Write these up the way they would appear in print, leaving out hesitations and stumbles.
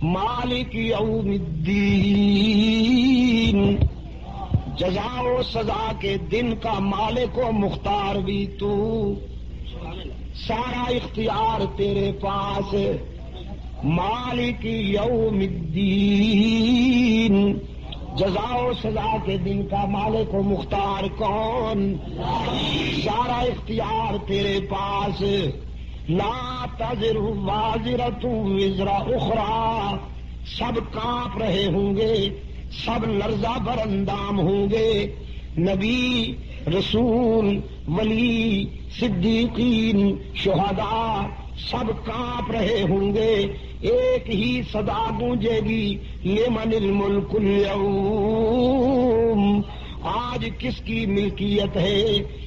مالک یوم الدین، جزا و سزا کے دن کا مالک و مختار بھی تو، سارا اختیار تیرے پاس۔ مالک یوم الدین، جزا و سزا کے دن کا مالک و مختار کون؟ سارا اختیار تیرے پاس۔ لا تزر وازرۃ وزر اخری، سب کانپ رہے ہوں گے، سب لرزہ بر اندام ہوں گے، نبی، رسول، ولی، صدیقین، شہداء سب کانپ رہے ہوں گے۔ ایک ہی صدا گونجے گی، لمن الملک اليوم، آج کس کی ملکیت ہے،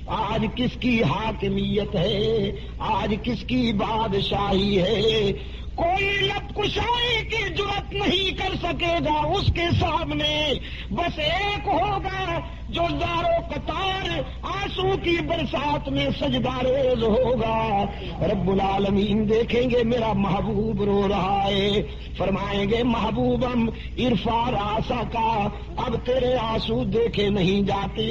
آج کس کی حاکمیت ہے، آج کس کی بادشاہی ہے۔ کوئی لب کشائی کی جرات نہیں کر سکے گا اس کے سامنے، بس ایک ہوگا جو دارو قطار آنسو کی برسات میں سجدہ ریز ہوگا۔ رب العالمین دیکھیں گے میرا محبوب رو رہا ہے، فرمائیں گے محبوبم ارفع راسک، اب تیرے آنسو دیکھے نہیں جاتے،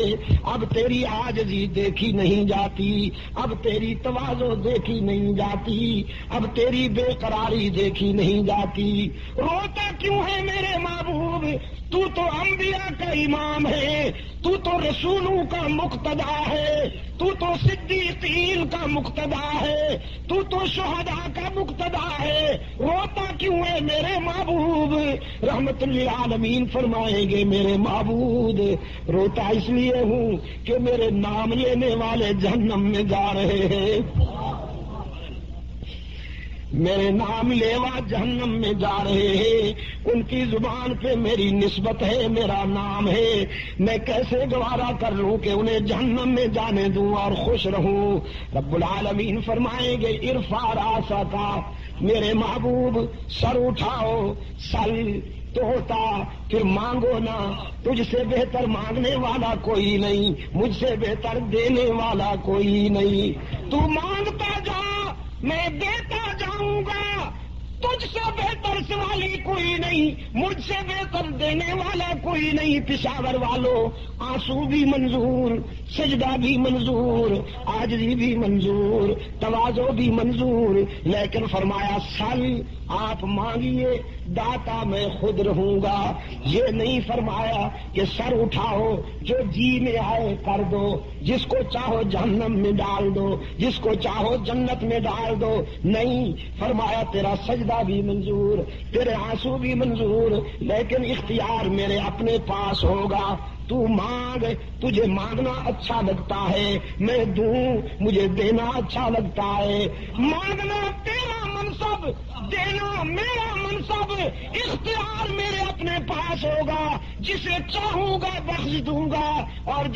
اب تیری عاجزی دیکھی نہیں جاتی، اب تیری تواضع دیکھی نہیں جاتی، اب تیری بے قراری دیکھی نہیں جاتی۔ روتا کیوں ہے میرے محبوب؟ تو تو انبیاء کا امام ہے، تو تو رسولوں کا مقتدا ہے، تو تو صدیقین کا مقتدا ہے، تو تو شہداء کا مقتدا ہے، روتا کیوں ہے میرے محبوب؟ رحمت للعالمین فرمائیں گے میرے معبود روتا اس لیے ہوں کہ میرے نام لینے والے جہنم میں جا رہے ہیں، میرے نام لیوا جہنم میں جا رہے ہیں، ان کی زبان پہ میری نسبت ہے، میرا نام ہے، میں کیسے گوارا کر لوں کہ انہیں جہنم میں جانے دوں اور خوش رہوں؟ رب العالمین فرمائیں گے ارفع راسک، میرے محبوب سر اٹھاؤ، سل تو ہوتا پھر مانگو نہ، تجھ سے بہتر مانگنے والا کوئی نہیں، مجھ سے بہتر دینے والا کوئی نہیں، تو مانگتا جا میں دیتا جاؤں گا، تجھ سے بہتر سوالی کوئی نہیں، مجھ سے بہتر دینے والا کوئی نہیں۔ پشاور والوں آنسو بھی منظور، سجدہ بھی منظور، عاجزی بھی منظور، تواضع بھی منظور، لیکن فرمایا سل، آپ مانگیے داتا میں خود رہوں گا۔ یہ نہیں فرمایا کہ سر اٹھاؤ جو جی میں آئے کر دو، جس کو چاہو جہنم میں ڈال دو، جس کو چاہو جنت میں ڈال دو، نہیں، فرمایا تیرا سجدہ بھی منظور، تیرے آنسو بھی منظور، لیکن اختیار میرے اپنے پاس ہوگا۔ تو مانگ، تجھے مانگنا اچھا لگتا ہے، میں دوں، مجھے دینا اچھا لگتا ہے۔ مانگنا تیرا منصب، دینا میرا منصب، اختیار میرے اپنے پاس ہوگا، جسے چاہوں گا بخش دوں گا اور